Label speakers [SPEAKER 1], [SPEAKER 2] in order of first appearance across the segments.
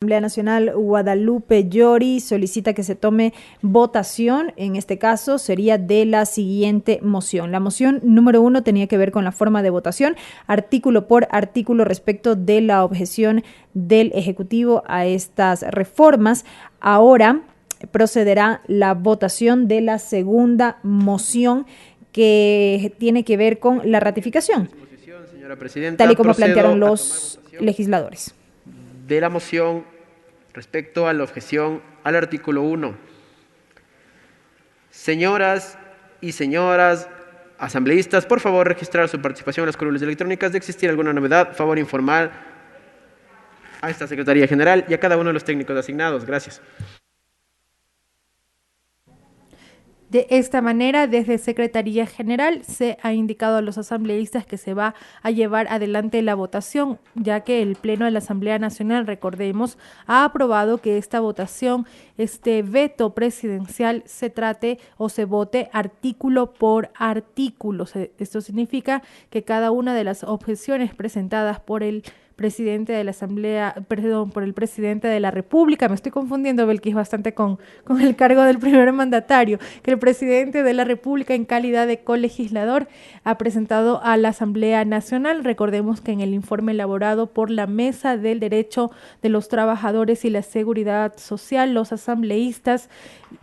[SPEAKER 1] Asamblea Nacional Guadalupe Llori solicita que se tome votación, en este caso sería de la siguiente moción. La moción número 1 tenía que ver con la forma de votación, artículo por artículo respecto de la objeción del Ejecutivo a estas reformas. Ahora procederá la votación de la segunda moción que tiene que ver con la ratificación,
[SPEAKER 2] señora presidenta,
[SPEAKER 1] tal y como plantearon los legisladores.
[SPEAKER 2] De la moción respecto a la objeción al artículo 1. Señoras y señores asambleístas, por favor registrar su participación en las columnas electrónicas. De existir alguna novedad, favor informar a esta Secretaría General y a cada uno de los técnicos asignados. Gracias.
[SPEAKER 3] De esta manera, desde Secretaría General se ha indicado a los asambleístas que se va a llevar adelante la votación, ya que el Pleno de la Asamblea Nacional, recordemos, ha aprobado que esta votación, este veto presidencial, se trate o se vote artículo por artículo. Esto significa que cada una de las objeciones presentadas por el presidente de la Asamblea, perdón, por el presidente de la República, me estoy confundiendo, Belkis, bastante con el cargo del primer mandatario, que el presidente de la República en calidad de colegislador ha presentado a la Asamblea Nacional. Recordemos que en el informe elaborado por la Mesa del Derecho de los Trabajadores y la Seguridad Social, los asambleístas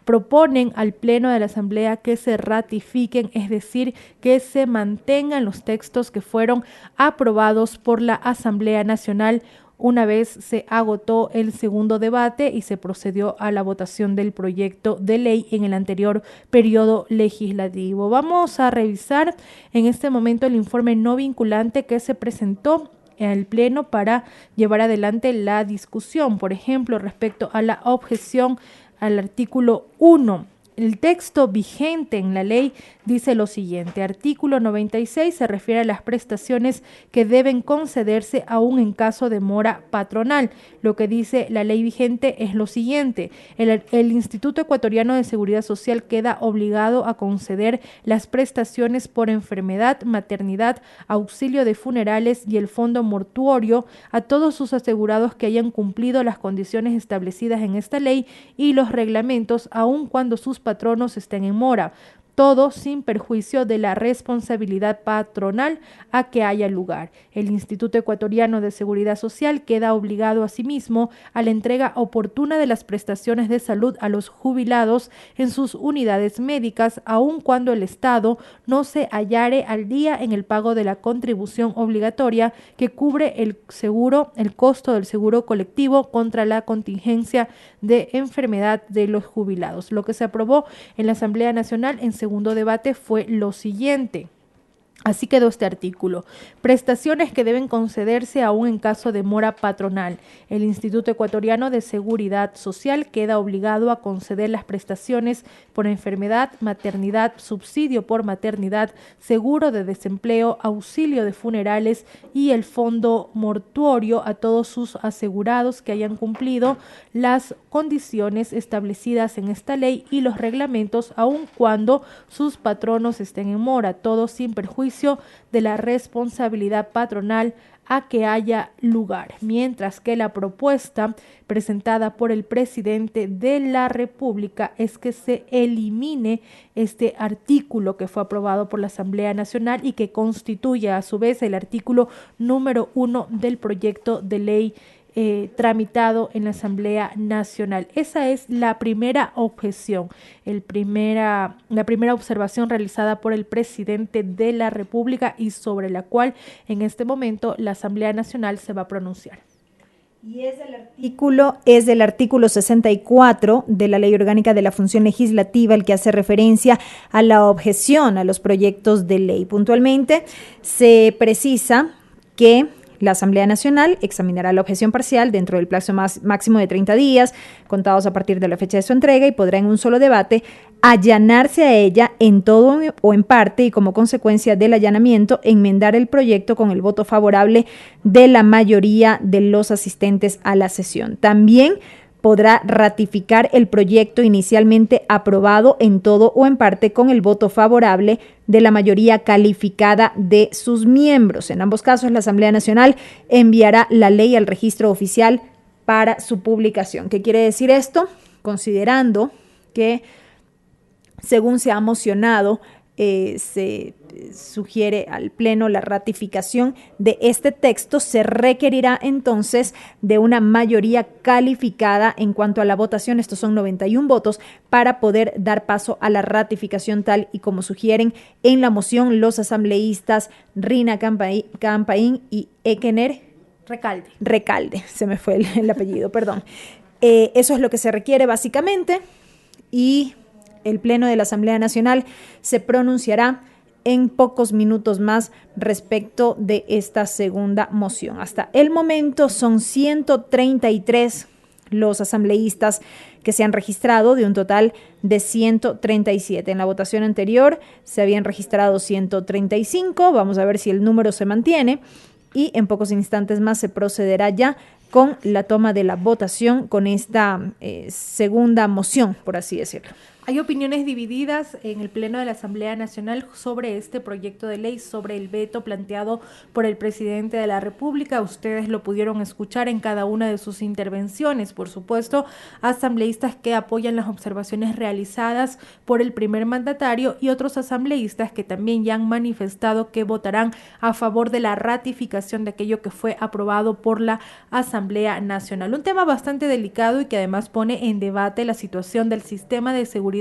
[SPEAKER 3] proponen al Pleno de la Asamblea que se ratifiquen, es decir, que se mantengan los textos que fueron aprobados por la Asamblea Nacional una vez se agotó el segundo debate y se procedió a la votación del proyecto de ley en el anterior periodo legislativo. Vamos a revisar en este momento el informe no vinculante que se presentó al Pleno para llevar adelante la discusión, por ejemplo, respecto a la objeción al artículo 1. El texto vigente en la ley dice lo siguiente: artículo 96 se refiere a las prestaciones que deben concederse aún en caso de mora patronal. Lo que dice la ley vigente es lo siguiente: el Instituto Ecuatoriano de Seguridad Social queda obligado a conceder las prestaciones por enfermedad, maternidad, auxilio de funerales y el fondo mortuorio a todos sus asegurados que hayan cumplido las condiciones establecidas en esta ley y los reglamentos, aun cuando sus patronos estén en mora, todo sin perjuicio de la responsabilidad patronal a que haya lugar. El Instituto Ecuatoriano de Seguridad Social queda obligado asimismo a la entrega oportuna de las prestaciones de salud a los jubilados en sus unidades médicas, aun cuando el Estado no se hallare al día en el pago de la contribución obligatoria que cubre el costo del seguro colectivo contra la contingencia de enfermedad de los jubilados. Lo que se aprobó en la Asamblea Nacional en segundo debate fue lo siguiente. Así quedó este artículo. Prestaciones que deben concederse aún en caso de mora patronal. El Instituto Ecuatoriano de Seguridad Social queda obligado a conceder las prestaciones por enfermedad, maternidad, subsidio por maternidad, seguro de desempleo, auxilio de funerales y el fondo mortuorio a todos sus asegurados que hayan cumplido las condiciones establecidas en esta ley y los reglamentos, aun cuando sus patronos estén en mora, todo sin perjuicio de la responsabilidad patronal a que haya lugar, mientras que la propuesta presentada por el presidente de la República es que se elimine este artículo que fue aprobado por la Asamblea Nacional y que constituye a su vez el artículo número 1 del proyecto de ley tramitado en la Asamblea Nacional. Esa es la primera objeción, la primera observación realizada por el presidente de la República y sobre la cual en este momento la Asamblea Nacional se va a pronunciar.
[SPEAKER 1] Y es del artículo 64 de la Ley Orgánica de la Función Legislativa el que hace referencia a la objeción a los proyectos de ley. Puntualmente se precisa que la Asamblea Nacional examinará la objeción parcial dentro del plazo máximo de 30 días, contados a partir de la fecha de su entrega, y podrá en un solo debate allanarse a ella en todo o en parte y como consecuencia del allanamiento enmendar el proyecto con el voto favorable de la mayoría de los asistentes a la sesión. También podrá ratificar el proyecto inicialmente aprobado en todo o en parte con el voto favorable de la mayoría calificada de sus miembros. En ambos casos, la Asamblea Nacional enviará la ley al registro oficial para su publicación. ¿Qué quiere decir esto? Considerando que, según se ha mocionado, se sugiere al Pleno la ratificación de este texto, se requerirá entonces de una mayoría calificada en cuanto a la votación, estos son 91 votos, para poder dar paso a la ratificación tal y como sugieren en la moción los asambleístas Rina Campaín y Ekener Recalde, se me fue el apellido, perdón. Eso es lo que se requiere básicamente, y el Pleno de la Asamblea Nacional se pronunciará en pocos minutos más respecto de esta segunda moción. Hasta el momento son 133 los asambleístas que se han registrado, de un total de 137. En la votación anterior se habían registrado 135, vamos a ver si el número se mantiene, y en pocos instantes más se procederá ya con la toma de la votación con esta segunda moción, por así decirlo.
[SPEAKER 3] Hay opiniones divididas en el Pleno de la Asamblea Nacional sobre este proyecto de ley, sobre el veto planteado por el presidente de la República. Ustedes lo pudieron escuchar en cada una de sus intervenciones. Por supuesto, asambleístas que apoyan las observaciones realizadas por el primer mandatario y otros asambleístas que también ya han manifestado que votarán a favor de la ratificación de aquello que fue aprobado por la Asamblea Nacional. Un tema bastante delicado y que además pone en debate la situación del sistema de seguridad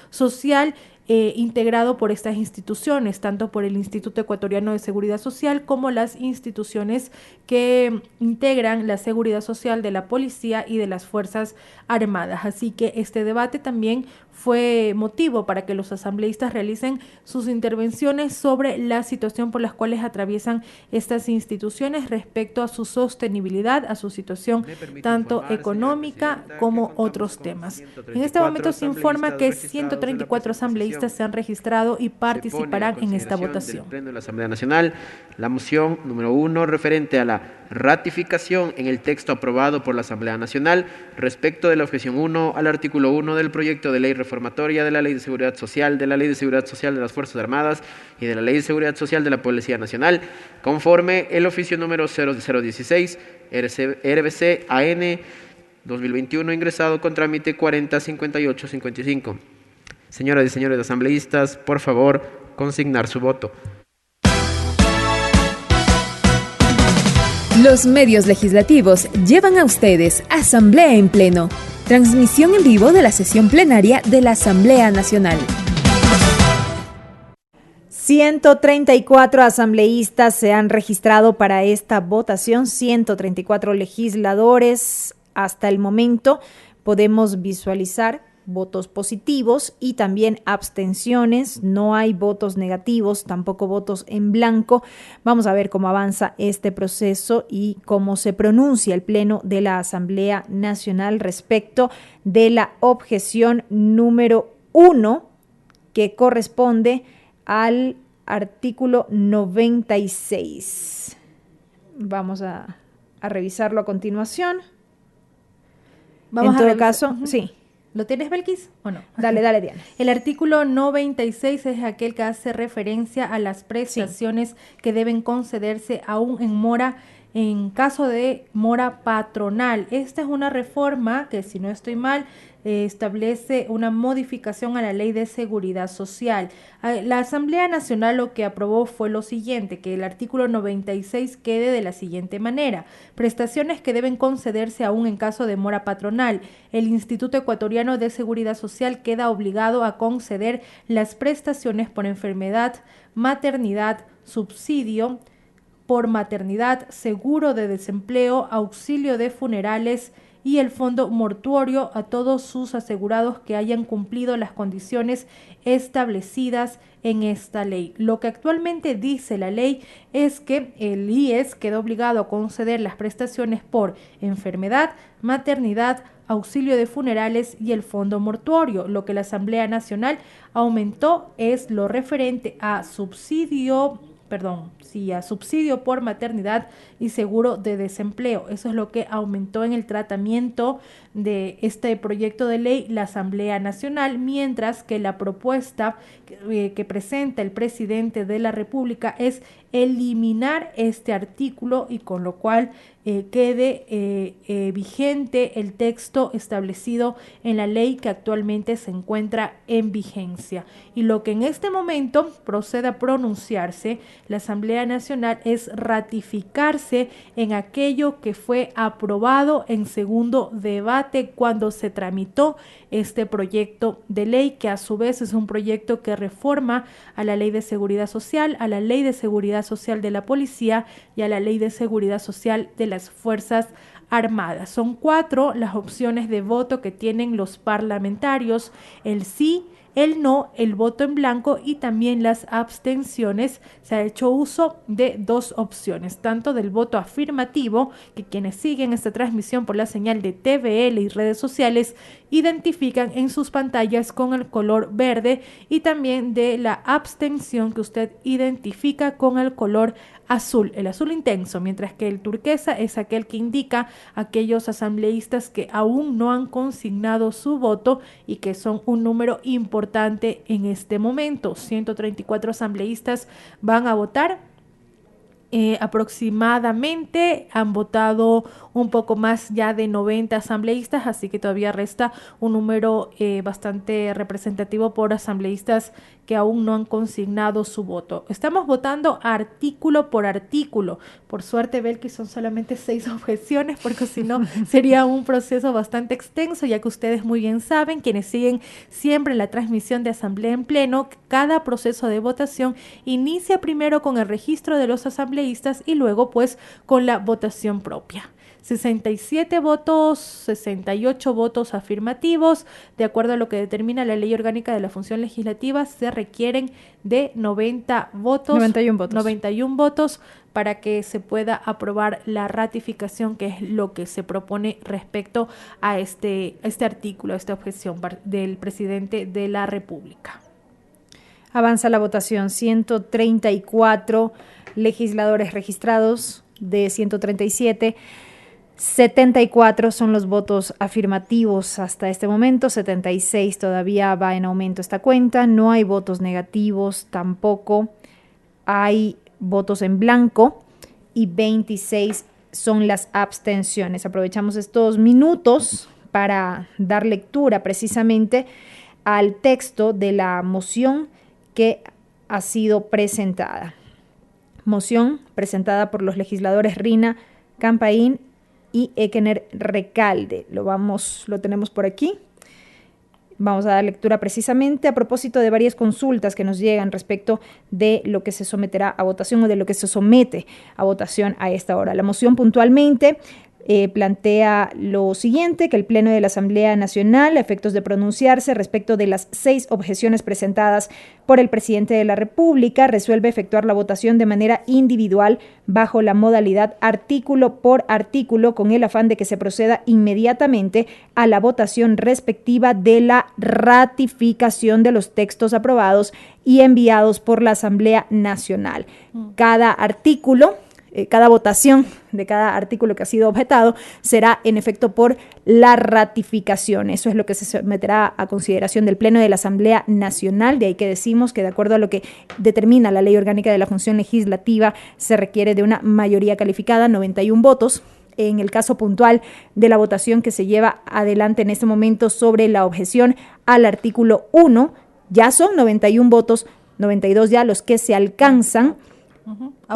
[SPEAKER 3] social integrado por estas instituciones, tanto por el Instituto Ecuatoriano de Seguridad Social como las instituciones que integran la seguridad social de la policía y de las Fuerzas Armadas. Así que este debate también fue motivo para que los asambleístas realicen sus intervenciones sobre la situación por las cuales atraviesan estas instituciones respecto a su sostenibilidad, a su situación tanto económica como otros temas. En este momento se informa que 134 asambleístas se han registrado y participarán en esta votación.
[SPEAKER 2] Del Pleno de la Asamblea Nacional, la moción número 1 referente a la ratificación en el texto aprobado por la Asamblea Nacional respecto de la objeción 1 al artículo 1 del proyecto de ley reformatoria de la Ley de Seguridad Social, de la Ley de Seguridad Social de las Fuerzas Armadas y de la Ley de Seguridad Social de la Policía Nacional, conforme el oficio número 0016 RBC AN 2021 ingresado con trámite 405855. Señoras y señores asambleístas, por favor, consignar su voto.
[SPEAKER 4] Los medios legislativos llevan a ustedes Asamblea en Pleno, transmisión en vivo de la sesión plenaria de la Asamblea Nacional.
[SPEAKER 1] 134 asambleístas se han registrado para esta votación, 134 legisladores. Hasta el momento podemos visualizar votos positivos y también abstenciones, no hay votos negativos, tampoco votos en blanco. Vamos a ver cómo avanza este proceso y cómo se pronuncia el Pleno de la Asamblea Nacional respecto de la objeción número 1, que corresponde al artículo 96. Vamos a revisarlo a continuación. En todo caso, sí.
[SPEAKER 3] ¿Lo tienes, Belkis, o no?
[SPEAKER 1] Dale, Diana.
[SPEAKER 3] El artículo 96 es aquel que hace referencia a las prestaciones que deben concederse aún en mora, en caso de mora patronal. Esta es una reforma que, si no estoy mal, establece una modificación a la Ley de Seguridad Social. La Asamblea Nacional lo que aprobó fue lo siguiente, que el artículo 96 quede de la siguiente manera: prestaciones que deben concederse aún en caso de mora patronal. El Instituto Ecuatoriano de Seguridad Social queda obligado a conceder las prestaciones por enfermedad, maternidad, subsidio por maternidad, seguro de desempleo, auxilio de funerales y el fondo mortuorio a todos sus asegurados que hayan cumplido las condiciones establecidas en esta ley. Lo que actualmente dice la ley es que el IES queda obligado a conceder las prestaciones por enfermedad, maternidad, auxilio de funerales y el fondo mortuorio. Lo que la Asamblea Nacional aumentó es lo referente a subsidio por maternidad y seguro de desempleo. Eso es lo que aumentó en el tratamiento de este proyecto de ley la Asamblea Nacional, mientras que la propuesta que presenta el presidente de la República es eliminar este artículo y con lo cual quede vigente el texto establecido en la ley que actualmente se encuentra en vigencia. Y lo que en este momento procede a pronunciarse la Asamblea Nacional es ratificarse en aquello que fue aprobado en segundo debate cuando se tramitó este proyecto de ley, que a su vez es un proyecto que reforma a la Ley de Seguridad Social, a la Ley de Seguridad Social de la Policía y a la Ley de Seguridad Social de las Fuerzas Armadas. Son 4 las opciones de voto que tienen los parlamentarios: el sí, el no, el voto en blanco y también las abstenciones. Se ha hecho uso de 2 opciones, tanto del voto afirmativo, que quienes siguen esta transmisión por la señal de TVL y redes sociales identifican en sus pantallas con el color verde, y también de la abstención, que usted identifica con el color azul, el azul intenso, mientras que el turquesa es aquel que indica aquellos asambleístas que aún no han consignado su voto y que son un número importante en este momento. 134 asambleístas van a votar. Aproximadamente han votado un poco más ya de 90 asambleístas, así que todavía resta un número bastante representativo por asambleístas que aún no han consignado su voto. Estamos votando artículo por artículo. Por suerte, Belkis, son solamente 6 objeciones, porque si no sería un proceso bastante extenso, ya que ustedes muy bien saben, quienes siguen siempre la transmisión de Asamblea en Pleno, cada proceso de votación inicia primero con el registro de los asambleístas y luego pues con la votación propia. 67 votos, 68 votos afirmativos. De acuerdo a lo que determina la Ley Orgánica de la Función Legislativa, se requieren de 91 votos para que se pueda aprobar la ratificación, que es lo que se propone respecto a este artículo, a esta objeción del presidente de la República.
[SPEAKER 1] Avanza la votación. 134 legisladores registrados de 137. 74 son los votos afirmativos hasta este momento, 76 todavía va en aumento esta cuenta, no hay votos negativos tampoco, hay votos en blanco y 26 son las abstenciones. Aprovechamos estos minutos para dar lectura precisamente al texto de la moción que ha sido presentada. Moción presentada por los legisladores Rina Campaín y Ekener Recalde. Lo tenemos por aquí. Vamos a dar lectura precisamente a propósito de varias consultas que nos llegan respecto de lo que se someterá a votación o de lo que se somete a votación a esta hora. La moción puntualmente plantea lo siguiente: que el Pleno de la Asamblea Nacional, a efectos de pronunciarse respecto de las 6 objeciones presentadas por el presidente de la República, resuelve efectuar la votación de manera individual bajo la modalidad artículo por artículo, con el afán de que se proceda inmediatamente a la votación respectiva de la ratificación de los textos aprobados y enviados por la Asamblea Nacional. Cada votación de cada artículo que ha sido objetado será en efecto por la ratificación. Eso es lo que se someterá a consideración del Pleno de la Asamblea Nacional. De ahí que decimos que, de acuerdo a lo que determina la Ley Orgánica de la Función Legislativa, se requiere de una mayoría calificada, 91 votos. En el caso puntual de la votación que se lleva adelante en este momento sobre la objeción al artículo 1, ya son 91 votos, 92 ya los que se alcanzan.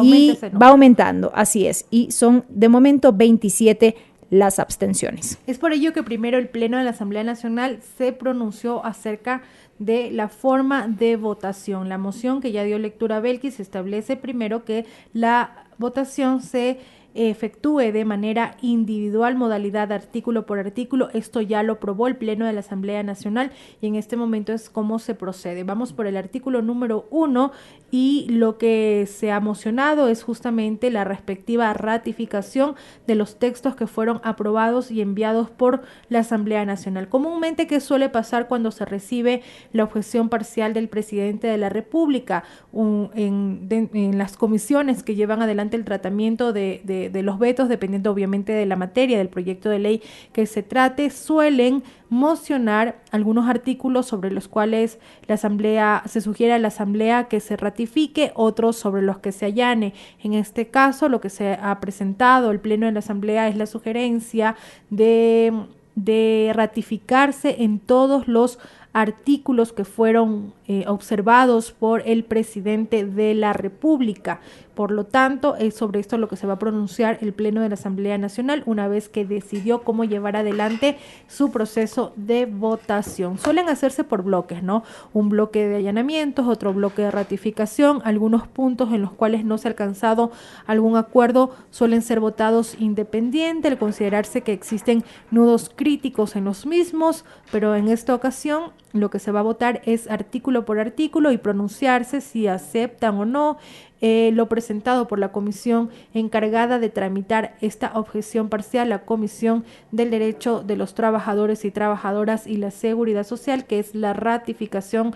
[SPEAKER 1] Y va aumentando, así es, y son de momento 27 las abstenciones.
[SPEAKER 3] Es por ello que primero el Pleno de la Asamblea Nacional se pronunció acerca de la forma de votación. La moción que ya dio lectura a Belkis establece primero que la votación se efectúe de manera individual, modalidad artículo por artículo. Esto ya lo aprobó el Pleno de la Asamblea Nacional y en este momento es cómo se procede. Vamos por el artículo número 1 y lo que se ha mocionado es justamente la respectiva ratificación de los textos que fueron aprobados y enviados por la Asamblea Nacional. Comúnmente, ¿qué suele pasar cuando se recibe la objeción parcial del presidente de la República? En las comisiones que llevan adelante el tratamiento de de los vetos, dependiendo obviamente de la materia del proyecto de ley que se trate, suelen mocionar algunos artículos sobre los cuales se sugiere a la Asamblea que se ratifique, otros sobre los que se allane. En este caso, lo que se ha presentado el Pleno de la Asamblea es la sugerencia de ratificarse en todos los artículos que fueron observados por el presidente de la República. Por lo tanto, es sobre esto lo que se va a pronunciar el Pleno de la Asamblea Nacional una vez que decidió cómo llevar adelante su proceso de votación. Suelen hacerse por bloques, ¿no? Un bloque de allanamientos, otro bloque de ratificación, algunos puntos en los cuales no se ha alcanzado algún acuerdo suelen ser votados independiente, al considerarse que existen nudos críticos en los mismos, pero en esta ocasión lo que se va a votar es artículo por artículo y pronunciarse si aceptan o no lo presentado por la comisión encargada de tramitar esta objeción parcial, la Comisión del Derecho de los Trabajadores y Trabajadoras y la Seguridad Social, que es la ratificación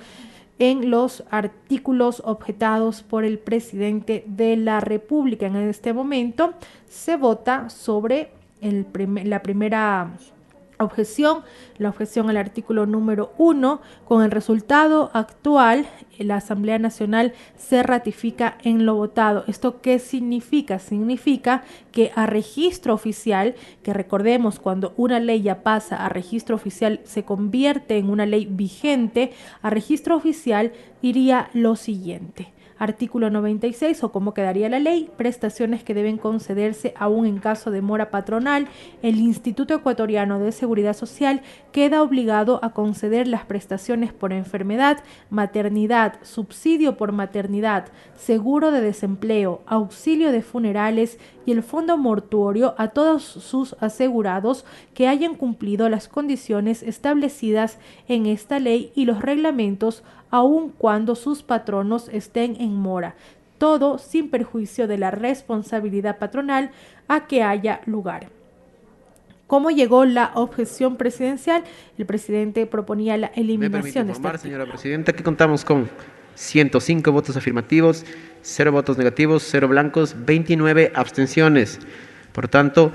[SPEAKER 3] en los artículos objetados por el presidente de la República. En este momento se vota sobre la primera objeción, la objeción al artículo número 1. Con el resultado actual, la Asamblea Nacional se ratifica en lo votado. ¿Esto qué significa? Significa que a registro oficial, que recordemos, cuando una ley ya pasa a registro oficial se convierte en una ley vigente, a registro oficial iría lo siguiente. Artículo 96, o cómo quedaría la ley: prestaciones que deben concederse aún en caso de mora patronal. El Instituto Ecuatoriano de Seguridad Social queda obligado a conceder las prestaciones por enfermedad, maternidad, subsidio por maternidad, seguro de desempleo, auxilio de funerales y el fondo mortuorio a todos sus asegurados que hayan cumplido las condiciones establecidas en esta ley y los reglamentos, aun cuando sus patronos estén en mora, todo sin perjuicio de la responsabilidad patronal a que haya lugar. ¿Cómo llegó la objeción presidencial? El presidente proponía la eliminación de esta ley.
[SPEAKER 2] Señora Presidenta, que contamos con 105 votos afirmativos, 0 votos negativos, 0 blancos, 29 abstenciones. Por tanto,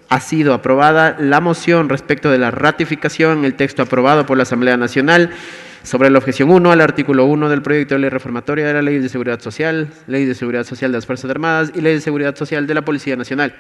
[SPEAKER 2] ha sido aprobada la moción respecto de la ratificación, el texto aprobado por la Asamblea Nacional, sobre la objeción 1 al artículo 1 del proyecto de ley reformatoria de la Ley de Seguridad Social, Ley de Seguridad Social de las Fuerzas Armadas y Ley de Seguridad Social de la Policía Nacional.